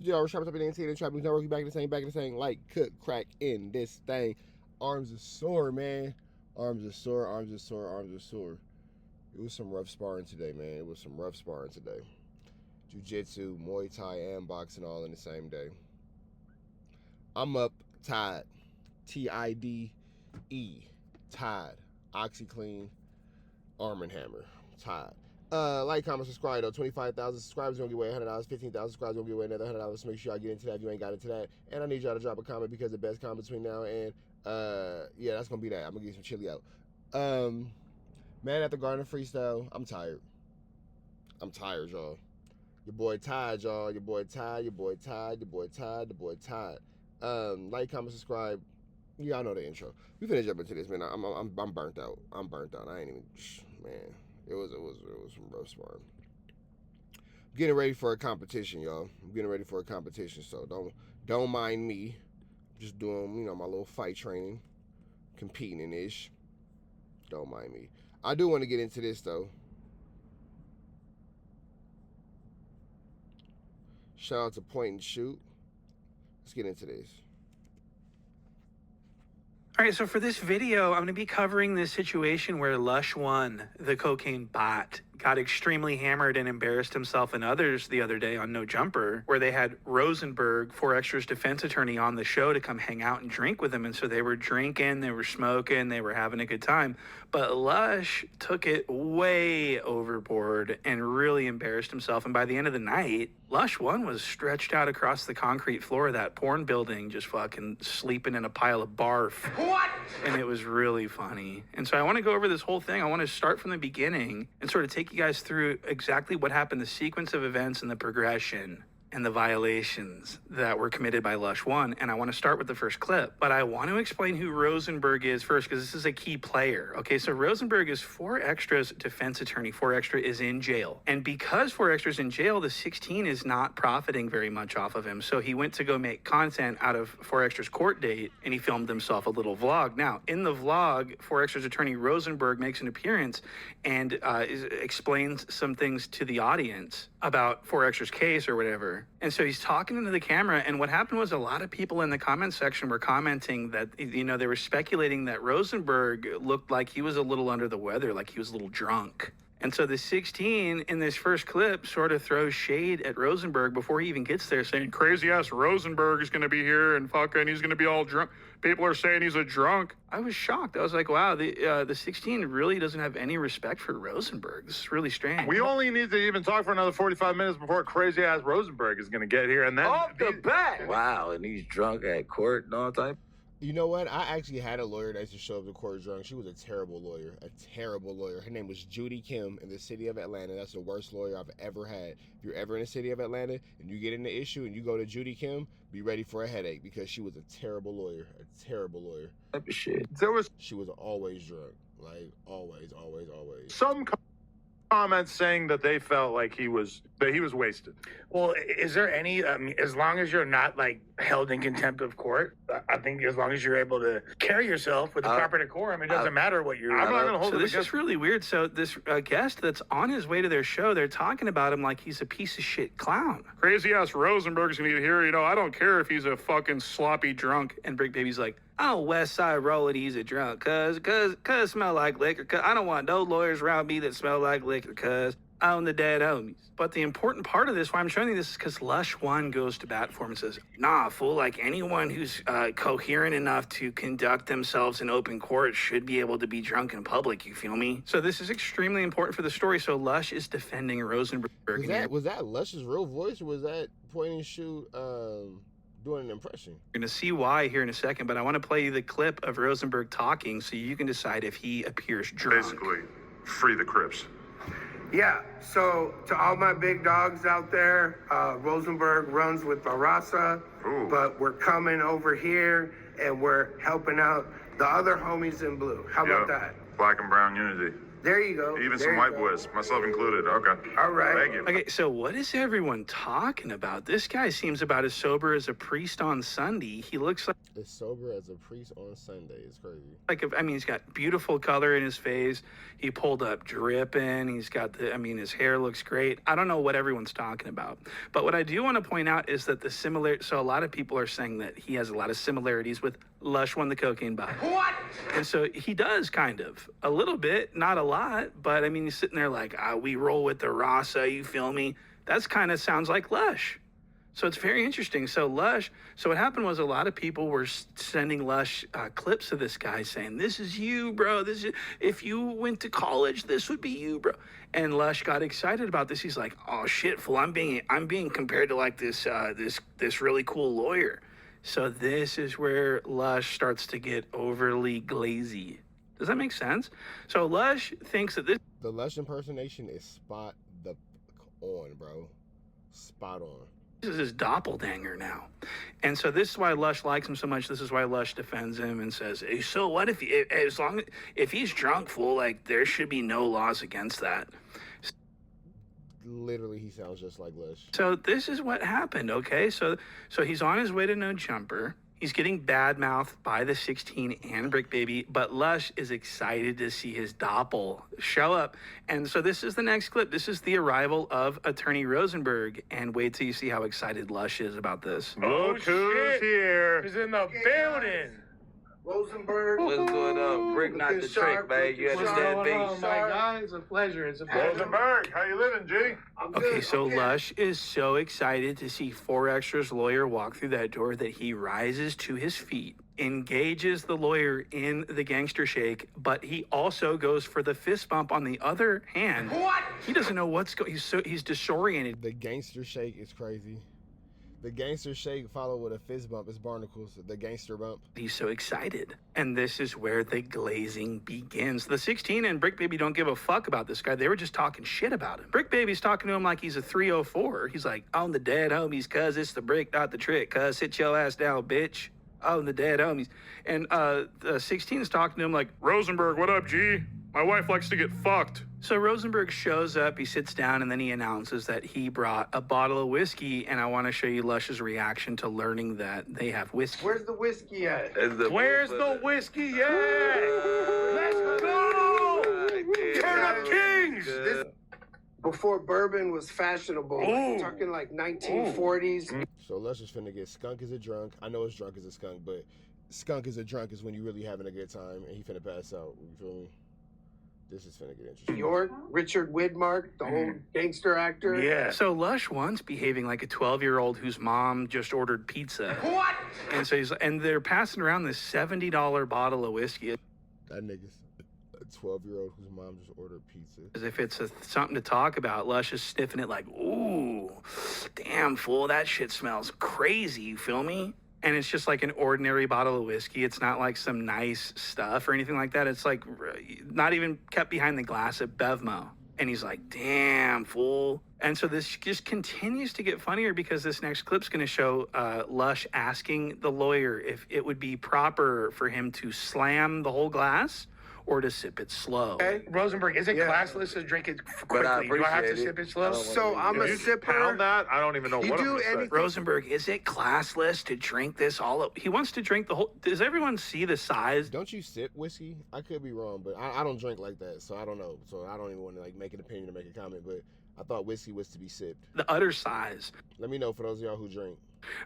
Yo, Sharp Top and the Trap Network, back in the same, like, cook, crack in this thing. Arms are sore, man. Arms are sore, arms are sore, arms are sore. It was some rough sparring today, man. It was some rough sparring today. Jiu-jitsu, Muay Thai, and boxing all in the same day. I'm up, tied. T-I-D-E. Tied. OxyClean, Arm & Hammer. Tied. Like, comment, subscribe, though. 25,000 subscribers gonna give away $100. 15,000 subscribers gonna give away another $100. So make sure y'all get into that if you ain't got into that. And I need y'all to drop a comment, because the best comment between now and yeah, that's gonna be that. I'm gonna get some chili out. Man at the Garden Freestyle. I'm tired. I'm tired, y'all. Your boy tied, y'all. Your boy tied. Your boy tied. Your boy tied. The boy tied. Like, comment, subscribe. Y'all know the intro. We finna jump into this, man. I'm burnt out. I'm burnt out. I ain't even, man. It was some rough sparring. I'm getting ready for a competition, y'all. I'm getting ready for a competition, so don't mind me. Just doing, you know, my little fight training, competing in ish. Don't mind me. I do want to get into this though. Shout out to Point and Shoot. Let's get into this. All right, so for this video, I'm going to be covering this situation where Lush1, the cocaine bot, got extremely hammered and embarrassed himself and others the other day on No Jumper, where they had Rosenberg, 4Extra's defense attorney, on the show to come hang out and drink with him. And so they were drinking, they were smoking, they were having a good time. But Lush took it way overboard and really embarrassed himself. And by the end of the night, Lush1 was stretched out across the concrete floor of that porn building, just fucking sleeping in a pile of barf. What? And it was really funny. And so I want to go over this whole thing. I want to start from the beginning and sort of take you guys through exactly what happened, the sequence of events and the progression and the violations that were committed by Lush1. And I want to start with the first clip, but I want to explain who Rosenberg is first, because this is a key player. Okay, so Rosenberg is 4Extra's defense attorney. 4Extra is in jail. And because 4Extra's in jail, the 16 is not profiting very much off of him. So he went to go make content out of 4Extra's court date, and he filmed himself a little vlog. Now, in the vlog, 4Extra's attorney Rosenberg makes an appearance and explains some things to the audience about 4Extra's case or whatever. And so he's talking into the camera, and what happened was a lot of people in the comment section were commenting that, you know, they were speculating that Rosenberg looked like he was a little under the weather, like he was a little drunk. And so the 16 in this first clip sort of throws shade at Rosenberg before he even gets there, saying, crazy ass Rosenberg is going to be here and fucking he's going to be all drunk. People are saying he's a drunk. I was shocked. I was like, wow, the 16 really doesn't have any respect for Rosenberg. This is really strange. We only need to even talk for another 45 minutes before crazy ass Rosenberg is going to get here. And then off the bat. Wow, and he's drunk at court and all type. You know what? I actually had a lawyer that used to show up to court drunk. She was a terrible lawyer. A terrible lawyer. Her name was Judy Kim in the city of Atlanta. That's the worst lawyer I've ever had. If you're ever in the city of Atlanta and you get in the issue and you go to Judy Kim, be ready for a headache, because she was a terrible lawyer. A terrible lawyer. Type of shit. She was always drunk. Like, always, always, always. some comments saying that they felt like he was wasted. Well, is there any, as long as you're not like held in contempt of court, I think as long as you're able to carry yourself with the proper decorum, it doesn't matter what you're. I'm not going to hold So it this against. is really weird. So this guest that's on his way to their show, they're talking about him like he's a piece of shit clown. Crazy ass Rosenberg's going to be here. You know, I don't care if he's a fucking sloppy drunk. And Brick Baby's like, oh, West Side Rollin', he's a drunk, cuz smell like liquor, cuz I don't want no lawyers around me that smell like liquor, cuz I own the dead homies. But the important part of this, why I'm showing you this, is because Lush1 goes to bat for him and says, nah, fool, like anyone who's coherent enough to conduct themselves in open court should be able to be drunk in public, you feel me? So this is extremely important for the story. So Lush is defending Rosenberg. Was that Lush's real voice, or was that Point and Shoot doing an impression? You're going to see why here in a second, but I want to play you the clip of Rosenberg talking so you can decide if he appears drunk. Basically, free the Crips. Yeah, so to all my big dogs out there, Rosenberg runs with Barasa, but we're coming over here and we're helping out the other homies in blue. How about that? Black and brown unity. There you go. Even There some you white go. boys, myself included. Okay. All right. Thank you. Okay, so what is everyone talking about? This guy seems about as sober as a priest on Sunday. He looks As sober as a priest on Sunday. It's crazy. I mean, he's got beautiful color in his face. He pulled up dripping. He's got his hair looks great. I don't know what everyone's talking about. But what I do want to point out is that so a lot of people are saying that he has a lot of similarities with Lush One, the cocaine bot. What? And so he does kind of. A little bit, not a lot. But I mean, he's sitting there like, we roll with the Rasa, you feel me? That's kind of sounds like Lush. So it's very interesting. So what happened was a lot of people were sending Lush clips of this guy saying, this is you, bro. If you went to college, this would be you, bro. And Lush got excited about this. He's like, oh shit, fool, I'm being compared to like this really cool lawyer. So this is where Lush starts to get overly glazy. Does that make sense? So Lush thinks that The Lush impersonation is spot the on, bro. Spot on. This is his doppelganger now. And so this is why Lush likes him so much. This is why Lush defends him and says, hey, so what if he's drunk, fool, like there should be no laws against that. Literally, he sounds just like Lush. So this is what happened, okay? So he's on his way to No Jumper. He's getting badmouthed by the 16 and Brick Baby, but Lush is excited to see his doppel show up. And so this is the next clip. This is the arrival of Attorney Rosenberg. And wait till you see how excited Lush is about this. Look who's here. He's in the building. Rosenberg. What's going on? Brick not the trick, man. You understand me? my guy. It's a pleasure. It's a Rosenberg, how you living, G? Okay, so Lush is so excited to see 4Extra's lawyer walk through that door that he rises to his feet, engages the lawyer in the gangster shake, but he also goes for the fist bump on the other hand. What? He doesn't know what's going. He's disoriented. The gangster shake is crazy. The gangster shake followed with a fist bump is Barnacles. The gangster bump. He's so excited. And this is where the glazing begins. The 16 and Brick Baby don't give a fuck about this guy. They were just talking shit about him. Brick Baby's talking to him like he's a 304. He's like, on the dead homies, cuz it's the brick, not the trick. Cuz sit your ass down, bitch. On the dead homies. And the 16 is talking to him like, Rosenberg, what up, G? My wife likes to get fucked. So Rosenberg shows up, he sits down, and then he announces that he brought a bottle of whiskey, and I want to show you Lush's reaction to learning that they have whiskey. Where's the whiskey at? Where's the whiskey at? Let's go! Turn up kings! This before bourbon was fashionable. Ooh. Talking like 1940s. So Lush is finna get skunk as a drunk. I know it's drunk as a skunk, but skunk as a drunk is when you really having a good time, and he finna pass out. You feel me? This is finna get interesting. York, Richard Widmark, the old gangster actor. Yeah. So Lush one's behaving like a 12-year-old whose mom just ordered pizza. What? And so they're passing around this $70 bottle of whiskey. That nigga's a 12-year-old whose mom just ordered pizza. As if it's something to talk about. Lush is sniffing it like, ooh, damn, fool, that shit smells crazy, you feel me? And it's just like an ordinary bottle of whiskey. It's not like some nice stuff or anything like that. It's like not even kept behind the glass at Bevmo. And he's like, damn, fool. And so this just continues to get funnier because this next clip's going to show Lush asking the lawyer if it would be proper for him to slam the whole glass or to sip it slow. Okay. Rosenberg, is it classless to drink it quickly? Do I have to sip it slow? So I'm a sipper. Pound that? I don't even know You what do I'm gonna say. anything- Rosenberg, is it classless to drink this all up? He wants to drink the whole. Does everyone see the size? Don't you sip whiskey? I could be wrong, but I don't drink like that, so I don't know. So I don't even want to like make an opinion or make a comment, but I thought whiskey was to be sipped. The utter size Let me know for those of y'all who drink.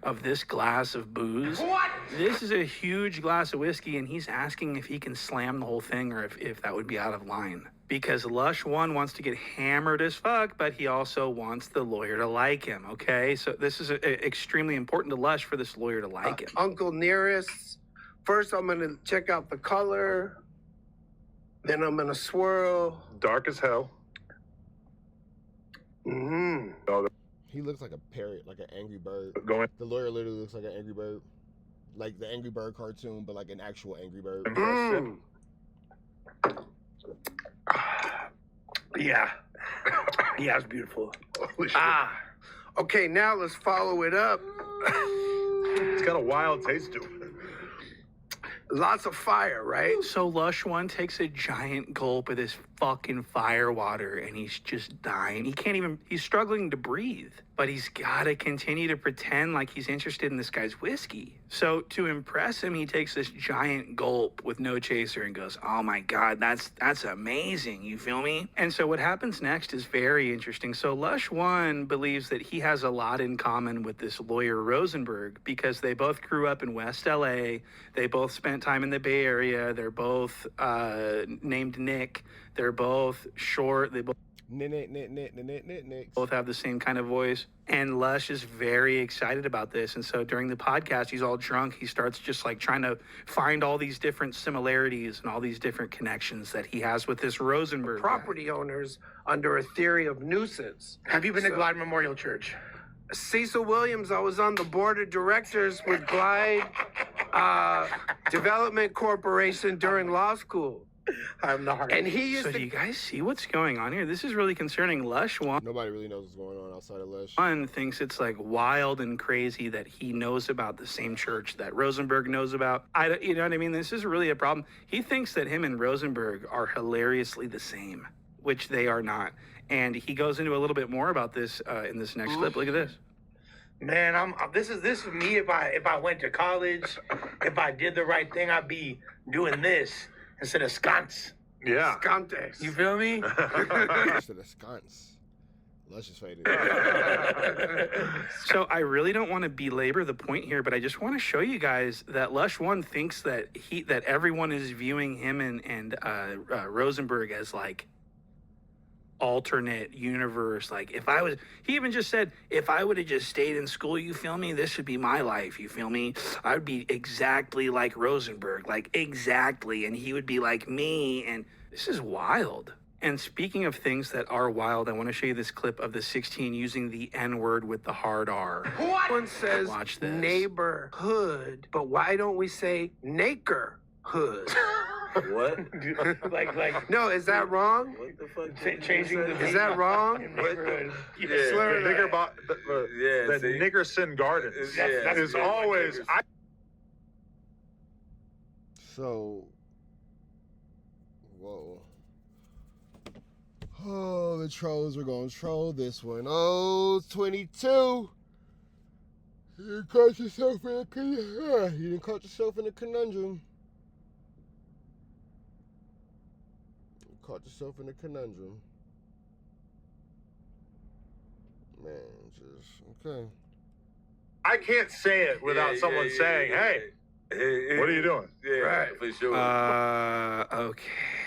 of this glass of booze. What? This is a huge glass of whiskey, and he's asking if he can slam the whole thing or if that would be out of line. Because Lush one wants to get hammered as fuck, but he also wants the lawyer to like him, okay? So this is extremely important to Lush for this lawyer to like him. Uncle Nearest. First, I'm going to check out the color. Then I'm going to swirl. Dark as hell. Mm-hmm. He looks like a parrot, like an angry bird. Going The lawyer literally looks like an angry bird. Like the Angry Bird cartoon, but like an actual Angry Bird. Mm. Yeah. Yeah, it's beautiful. Holy shit. Okay, now let's follow it up. It's got a wild taste to it. Lots of fire, right? So Lush one takes a giant gulp of this fucking firewater and he's just dying. He's struggling to breathe, but he's got to continue to pretend like he's interested in this guy's whiskey. So to impress him, he takes this giant gulp with no chaser and goes, oh my God, that's amazing. You feel me? And so what happens next is very interesting. So Lush One believes that he has a lot in common with this lawyer Rosenberg because they both grew up in West LA. They both spent time in the Bay Area. They're both named Nick. They're both short. They both both have the same kind of voice. And Lush is very excited about this. And so during the podcast, he's all drunk. He starts just like trying to find all these different similarities and all these different connections that he has with this Rosenberg Property owners under a theory of nuisance. Have you been to Glide Memorial Church? Cecil Williams, I was on the board of directors with Glide Development Corporation during law school. I'm the hardest. And he used So do you guys see what's going on here? This is really concerning. Lush Nobody really knows what's going on outside of Lush. One thinks it's like wild and crazy that he knows about the same church that Rosenberg knows about. You know what I mean? This is really a problem. He thinks that him and Rosenberg are hilariously the same, which they are not. And he goes into a little bit more about this in this next clip. Look at this. Man, this is me if I went to college, if I did the right thing, I'd be doing this instead of sconce. Yeah. Scontes. You feel me? Instead of sconce. Lush is faded. So I really don't want to belabor the point here, but I just want to show you guys that Lush One thinks that everyone is viewing him and Rosenberg as like alternate universe. Like he even just said, if I would have just stayed in school, you feel me, this would be my life, you feel me, I would be exactly like Rosenberg, like exactly, and he would be like me. And this is wild. And speaking of things that are wild, I want to show you this clip of the 16 using the N-word with the hard R. What? One says Watch this. neighborhood, but why don't we say neighborhood? What? like No, is that wrong? What the fuck? changing the Is that wrong? neighborhood. The see? Nickerson Gardens Yeah. is always. So, whoa. Oh, the trolls are going to troll this one. Oh, 22. You caught yourself in a conundrum. Caught yourself in a conundrum. Man, just, okay. I can't say it without someone saying, "Hey, what are you doing?" Yeah, Right. for sure.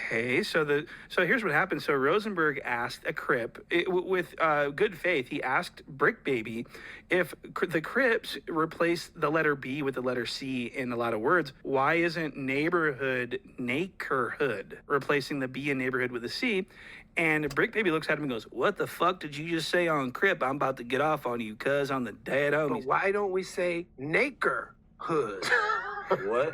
Okay, so here's what happened. So Rosenberg asked a Crip with good faith. He asked Brick Baby if the Crips replace the letter B with the letter C in a lot of words. Why isn't neighborhood neighborhood replacing the B in neighborhood with a C? And Brick Baby looks at him and goes, "What the fuck did you just say on Crip? I'm about to get off on you, cuz on the dead But homies." why don't we say neighborhood? What?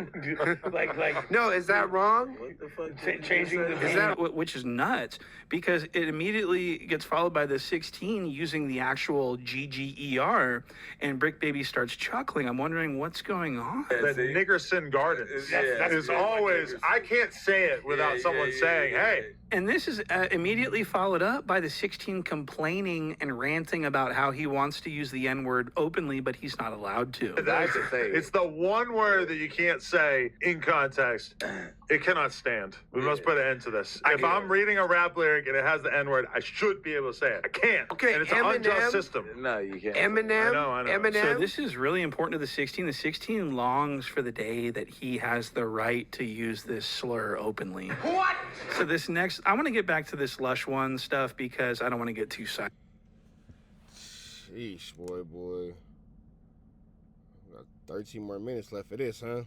like No, is that wrong? What the fuck? changing the Is that Which is nuts because it immediately gets followed by the 16 using the actual GGER, and Brick Baby starts chuckling. I'm wondering what's going on. The Nickerson Gardens is always. I can't say it without someone saying, "Hey." And this is immediately followed up by the 16 complaining and ranting about how he wants to use the N-word openly, but he's not allowed to. That's the thing. It's the one word that you can't say in context. It cannot stand. We must put an end to this. If I'm reading a rap lyric and it has the N-word, I should be able to say it. I can't. Okay, and it's an unjust system. No, you can't. Eminem? I know. Eminem? So this is really important to the 16. The 16 longs for the day that he has the right to use this slur openly. What? So this next, I want to get back to this Lush One stuff because I don't want to get too side. Sheesh, boy. Got 13 more minutes left for this, huh?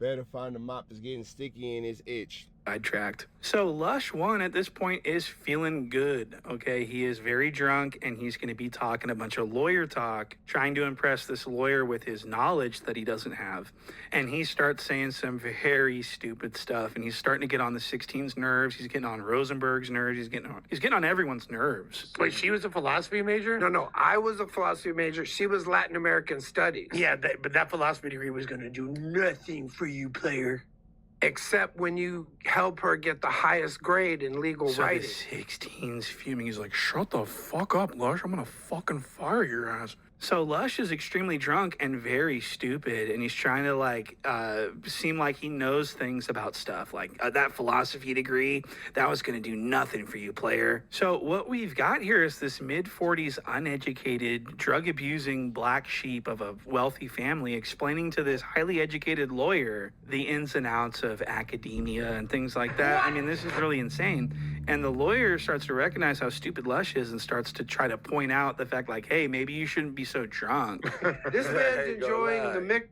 Better find the mop that's getting sticky in his itch. sidetracked. So Lush 1 at this point is feeling good, okay? He is very drunk, and he's going to be talking a bunch of lawyer talk, trying to impress this lawyer with his knowledge that he doesn't have. And he starts saying some very stupid stuff, and he's starting to get on the 16's nerves. He's getting on Rosenberg's nerves. He's getting on everyone's nerves. Wait, she was a philosophy major? No, I was a philosophy major. She was Latin American studies. Yeah, but that philosophy degree was going to do nothing for you, player. Except when you help her get the highest grade in legal writing. The 16's fuming. He's like, shut the fuck up, Lush. I'm gonna fucking fire your ass. So Lush is extremely drunk and very stupid, and he's trying to like seem like he knows things about stuff. Like that philosophy degree, that was gonna do nothing for you, player. So what we've got here is this mid-40s uneducated, drug-abusing black sheep of a wealthy family explaining to this highly educated lawyer the ins and outs of academia and things like that. I mean, this is really insane. And the lawyer starts to recognize how stupid Lush is and starts to try to point out the fact like, hey, maybe you shouldn't be so drunk. This man's enjoying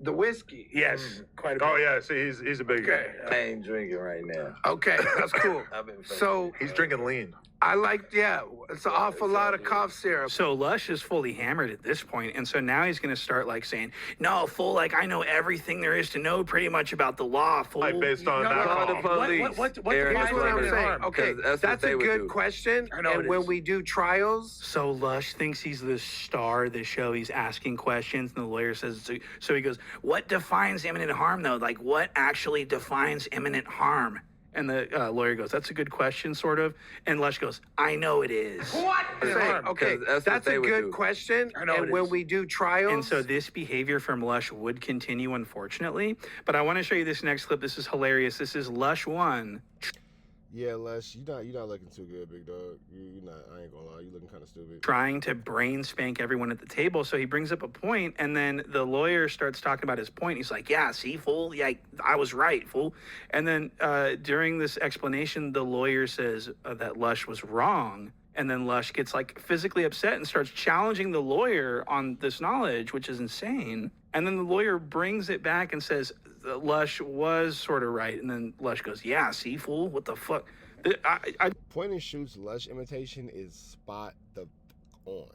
the whiskey. Yes, quite a bit. Oh yeah, see, he's a big. Okay. I ain't drinking right now. Okay, that's cool. I've been So He's drinking lean. I like, it's an awful lot of cough syrup. So Lush is fully hammered at this point, and so now he's going to start like saying, no, fool, like I know everything there is to know pretty much about the law, fool. Like based on that. Call the call. police. What Aaron, Here's what I'm saying. Okay, that's a good do. question. I know And it when is. we do trials, So Lush thinks he's the star of the show. He's asking questions, and the lawyer says, so he goes, what defines imminent harm, though? Like, what actually defines imminent harm? And the lawyer goes, that's a good question, sort of. And Lush goes, I know it is. what? Okay, that's a good question. I know And it when is. we do trials, And so this behavior from Lush would continue, unfortunately. But I want to show you this next clip. This is hilarious. This is Lush 1. Yeah, Lush, you're not looking too good, big dog. You're not. I ain't gonna lie. You looking kind of stupid. Trying to brain spank everyone at the table. So he brings up a point, and then the lawyer starts talking about his point. He's like, yeah, see, fool, yeah, I was right, fool. And then during this explanation, the lawyer says that Lush was wrong. And then Lush gets like physically upset and starts challenging the lawyer on this knowledge, which is insane. And then the lawyer brings it back and says, Lush was sort of right. And then Lush goes, yeah, see, fool, what the fuck? Point and shoot's Lush imitation is spot the on.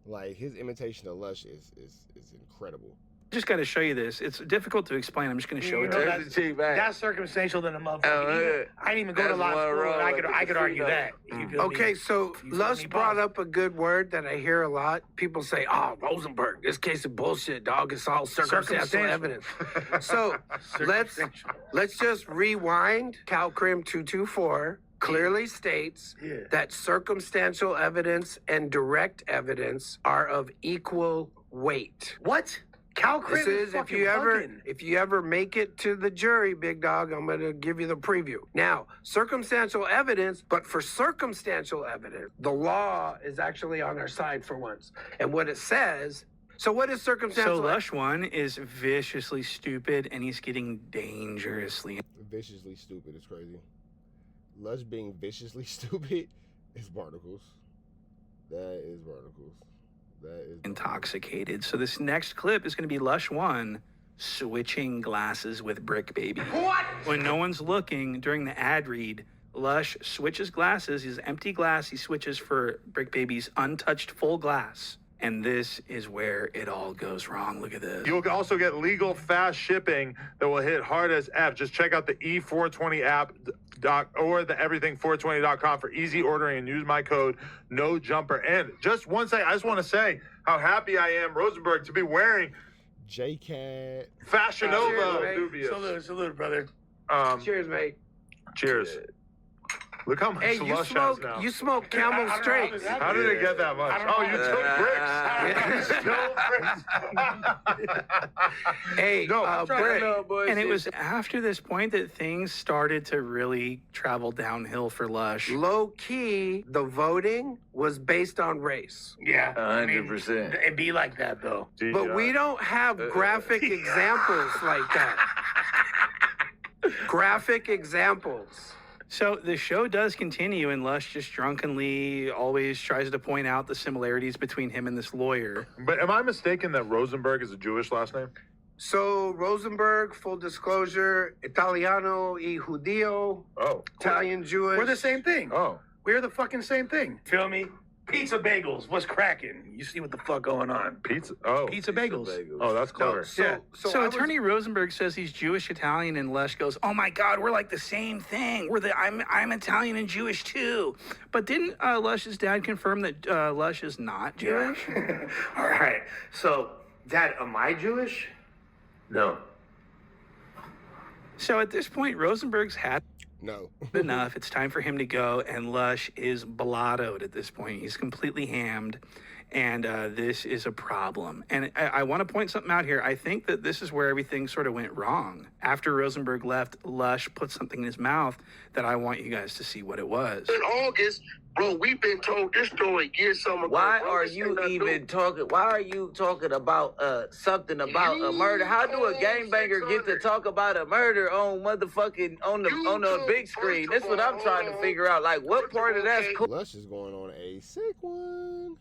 Like his imitation of Lush is incredible. Just got to show you this. It's difficult to explain. I'm just going to show it to you. There's the cheap back. That's circumstantial than a motherfucker. Oh, I didn't even go to that's law one school, wrong, and like I could the argue casino. that. You feel me? okay, so You feel Lush me, brought boss? up a good word that I hear a lot. People say, oh, Rosenberg, this case of bullshit, dog. It's all circumstantial evidence. So let's just rewind. CalCrim 224 clearly states that circumstantial evidence and direct evidence are of equal weight. What? CalCrim This is fucking if you ever make it to the jury, big dog, I'm going to give you the preview. Now, circumstantial evidence, but for circumstantial evidence, the law is actually on our side for once. And what it says, so what is circumstantial So Lush 1 is viciously stupid, and he's getting dangerously Viciously stupid is crazy. Lush being viciously stupid is barnacles. That is barnacles. That is intoxicated. So this next clip is going to be Lush 1 switching glasses with Brick Baby. What? When no one's looking during the ad read, Lush switches glasses. His empty glass, he switches for Brick Baby's untouched full glass. And this is where it all goes wrong. Look at this. You'll also get legal fast shipping that will hit hard as F. Just check out the E420 app or the everything420.com for easy ordering and use my code NOJUMPER. And just one second, I just want to say how happy I am, Rosenberg, to be wearing JCat. Fashion Nova. Salute, salute, brother. Cheers, mate. Cheers. Look how much Hey, Lush has now. you smoke Camel Straights. How did it get that much? Oh, you took bricks. You stole bricks. Hey, Brick. And it was after this point that things started to really travel downhill for Lush. Low key, the voting was based on race. Yeah. 100%. It'd be like that, though. But we don't have graphic examples like that. Graphic examples. So the show does continue, and Lush just drunkenly always tries to point out the similarities between him and this lawyer. But am I mistaken that Rosenberg is a Jewish last name? So Rosenberg, full disclosure, Italiano y Judío, Oh. Italian Jewish. We're the same thing. Oh. We're the fucking same thing. Feel me? Pizza bagels. What's cracking? You see what the fuck going on? Pizza. Oh. Pizza bagels. Oh, that's clever. So I was- Attorney Rosenberg says he's Jewish Italian, and Lush goes, "Oh my God, we're like the same thing. I'm Italian and Jewish too." But didn't Lush's dad confirm that Lush is not Jewish? All right. So, Dad, am I Jewish? No. So at this point, Rosenberg's had No. enough. It's time for him to go, and Lush is blottoed at this point. He's completely hammed, and this is a problem. And I want to point something out here. I think that this is where everything sort of went wrong. After Rosenberg left, Lush put something in his mouth that I want you guys to see what it was. In August, bro, we've been told this story years some ago. Why bro. are This you ain't nothing even new. talking? Why are you talking about something about a murder? How do a gangbanger get to talk about a murder on motherfucking on the big screen? That's what I'm trying to figure out. Like, what part of that's cool? Lush is going on a sick one.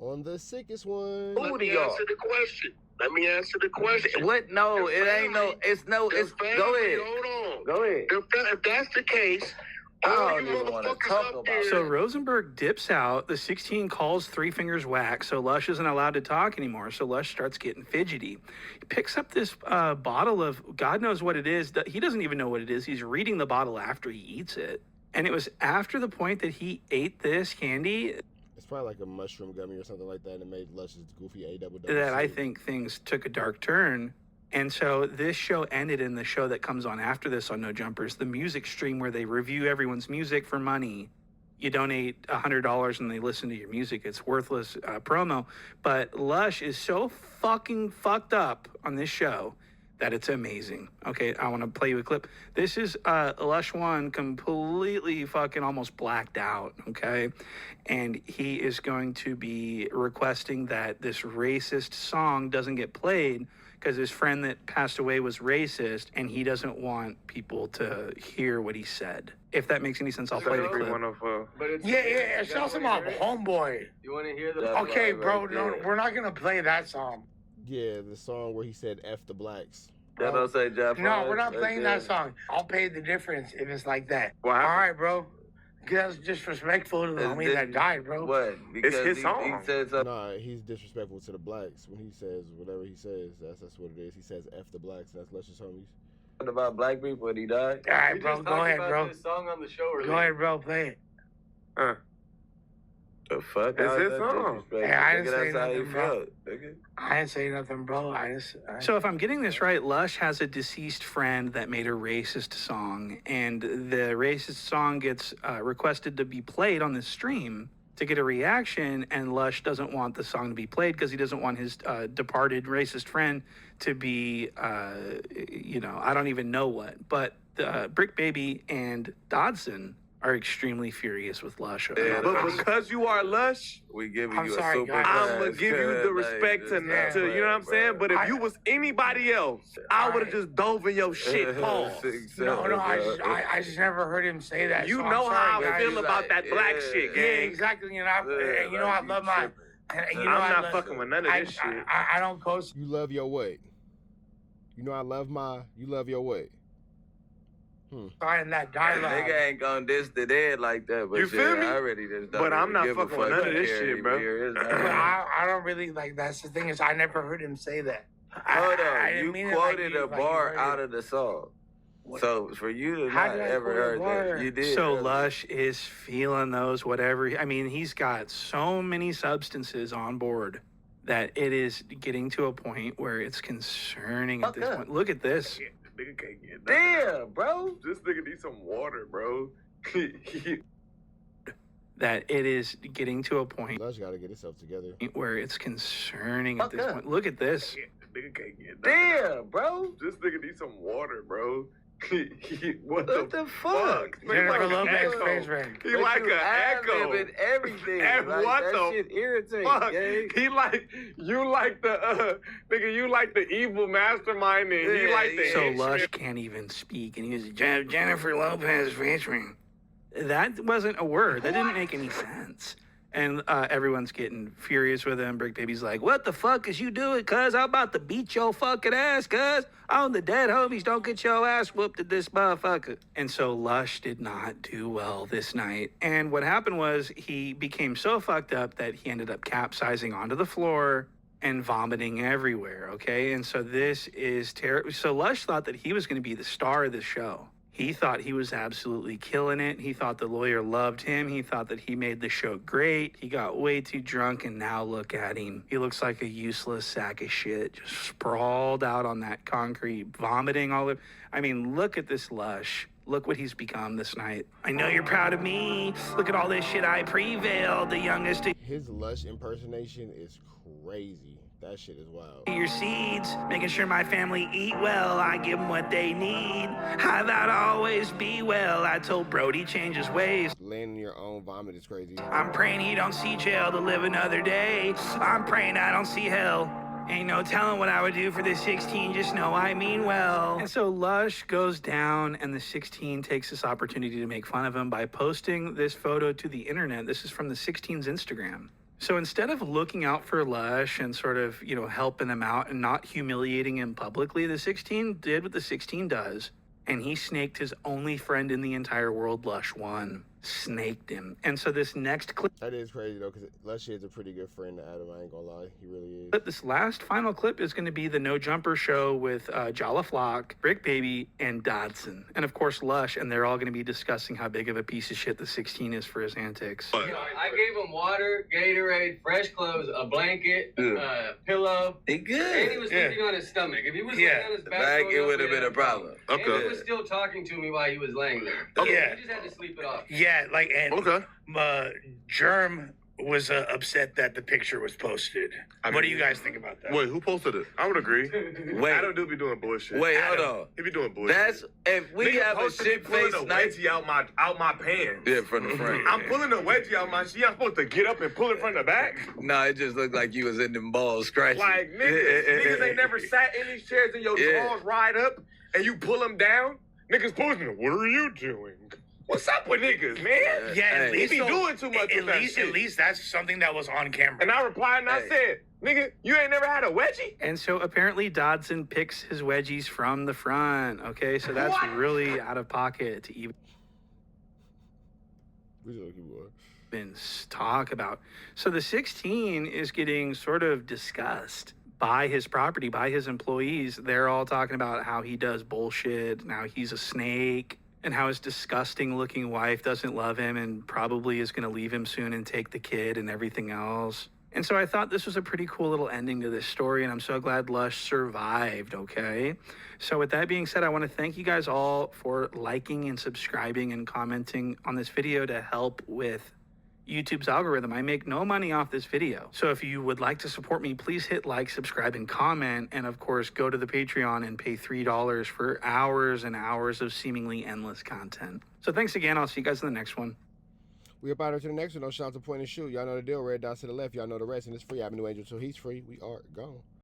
On the sickest one. Let me answer the question. Let me answer the question. What? No, it ain't no. It's no. The It's family, go ahead. Hold on. Go ahead. If that's the case, I all don't you even wanna motherfuckers talk up about there. So Rosenberg dips out. The 16 calls Three Fingers Whack, so Lush isn't allowed to talk anymore. So Lush starts getting fidgety. He picks up this bottle of God knows what it is. He doesn't even know what it is. He's reading the bottle after he eats it. And it was after the point that he ate this candy It's probably like a mushroom gummy or something like that, and it made Lush's goofy A-double. that I think things took a dark turn. And so this show ended in the show that comes on after this on No Jumpers, the music stream where they review everyone's music for money. You donate $100 and they listen to your music. It's worthless promo. But Lush is so fucking fucked up on this show that it's amazing. Okay, I want to play you a clip. This is Lush One completely fucking almost blacked out, okay? And he is going to be requesting that this racist song doesn't get played because his friend that passed away was racist and he doesn't want people to hear what he said. If that makes any sense, I'll play the clip. But it's also my homeboy. You want to hear the? That's Okay, right bro, there. no, we're not gonna play that song. Yeah, the song where he said F the blacks. That don't say Jeff. No, we're not playing that song. I'll pay the difference if it's like that. What All happened? right, bro. That's disrespectful to the homie that died, bro. What? Because his he song. said something. Nah, he's disrespectful to the blacks when he says whatever he says. That's what it is. He says F the blacks. That's Lush's homies. About black people and he died. All right, bro, go ahead, bro. Song on the show Go ahead, bro, play it. The fuck? It's How's his that song. disrespectful? Hey, I didn't Nigga, say that's how you nothing, bro. felt, nigga. I didn't say nothing, bro. I So if I'm getting this right, Lush has a deceased friend that made a racist song, and the racist song gets requested to be played on this stream to get a reaction, and Lush doesn't want the song to be played because he doesn't want his departed racist friend to be, I don't even know what. But Brick Baby and Dodson are extremely furious with Lush. Yeah, But because you are Lush, We giving I'm you sorry, a super guys. I'm gonna give you the respect to, you know what I'm saying? But if you was anybody else, I would have just dove in your shit, Paul. No, I just never heard him say that. You so I'm know sorry, how I guys. feel about that black shit, Yeah, gang. exactly. And I love my. I'm not fucking with none of this shit. I don't coach. You love your way. You know I love you love your way. Starting that dialogue. Nigga ain't gonna diss the dead like that, but You feel me? I already just But I'm not give a fucking with fuck none of this care shit, to bro. hear his name. I don't really like. That's the thing is, I never heard him say that. Hold I on, didn't you mean it like quoted you- a like you bar heard out it. of the song. What? So for you to How not did I ever quote a heard bar? that, you did. So earlier. Lush is feeling those whatever. I mean, he's got so many substances on board that it is getting to a point where it's concerning at this Okay. point. Look at this. Nigga can't get Damn, bro. This nigga needs some water, bro. That it is getting to a point Lush got to get himself together. where it's concerning at this Okay. point. Look at this. Nigga can't get Damn, bro. This nigga needs some water, bro. What the fuck? He like Jennifer an Lopez echo. face ring. He like an echo. And everything. And Like, what that the shit irritating, Fuck. gang. He like you like the nigga. You like the evil mastermind, and he Yeah, like the So henchman. Lush can't even speak, and he goes, Jennifer Lopez featuring. That wasn't a word. That didn't make any sense. And everyone's getting furious with him. Brick Baby's like, what the fuck is you doing, cuz? I'm about to beat your fucking ass, cuz. On the dead homies, don't get your ass whooped at this motherfucker. And so Lush did not do well this night. And what happened was he became so fucked up that he ended up capsizing onto the floor and vomiting everywhere, okay? And so this is terrible. So Lush thought that he was going to be the star of the show. He thought he was absolutely killing it. He thought the lawyer loved him. He thought that he made the show great. He got way too drunk, and now look at him. He looks like a useless sack of shit, just sprawled out on that concrete, vomiting all over. I mean, look at this Lush. Look what he's become this night. I know you're proud of me. Look at all this shit I prevailed, the youngest. His Lush impersonation is crazy. That shit is wild. Your seeds, making sure my family eat well. I give them what they need. I vow to always be well. I told Brody change his ways. Laying in your own vomit is crazy. I'm praying he don't see jail to live another day. I'm praying I don't see hell. Ain't no telling what I would do for this 16, just know I mean well. And so Lush goes down, and the 16 takes this opportunity to make fun of him by posting this photo to the internet. This is from the 16's Instagram. So instead of looking out for Lush and sort of, you know, helping him out and not humiliating him publicly, the 16 did what the 16 does, and he snaked his only friend in the entire world, Lush 1. Snaked him. And so this next clip... That is crazy, though, because Lush is a pretty good friend to Adam. I ain't gonna lie. He really is. This last final clip is going to be the No Jumper show with Jala Flock, Brick Baby, and Dodson. And, of course, Lush, and they're all going to be discussing how big of a piece of shit the 16 is for his antics. I gave him water, Gatorade, fresh clothes, a blanket, pillow. He good. And he was sleeping on his stomach. If he was laying on his back, it would have been a problem. And he was still talking to me while he was laying there. Yeah. He just had to sleep it off. Yeah, like, and Germ was upset that the picture was posted. What do you guys think about that? Wait, who posted it? I would agree. Wait. Adam do be doing bullshit. Wait, hold on. He be doing bullshit. That's if we Nigga have a posted me shit pulling face a night. wedgie out my pants. Yeah, from the front. I'm pulling a wedgie out my shit. I'm supposed to get up and pull it from the back. No, it just looked like you was in them balls scratching. Like niggas ain't never sat in these chairs and your drawers ride up and you pull them down. Niggas posting, what are you doing? What's up with niggas, man? Yeah, at least he be doing too much with that shit. At least that's something that was on camera. And I replied and I said, nigga, you ain't never had a wedgie? And so apparently Dodson picks his wedgies from the front, okay? So that's really out of pocket to even talk about. So the 16 is getting sort of discussed by his property, by his employees. They're all talking about how he does bullshit, now he's a snake, and how his disgusting looking wife doesn't love him and probably is going to leave him soon and take the kid and everything else. And so I thought this was a pretty cool little ending to this story, and I'm so glad Lush survived, okay? So with that being said, I want to thank you guys all for liking and subscribing and commenting on this video to help with YouTube's algorithm. I make no money off this video. So if you would like to support me, please hit like, subscribe, and comment. And of course, go to the Patreon and pay $3 for hours and hours of seemingly endless content. So thanks again. I'll see you guys in the next one. We up out here to the next one. No shout to point and shoot. Y'all know the deal. Red dots to the left. Y'all know the rest. And it's free. Avenue Angel. So he's free. We are gone.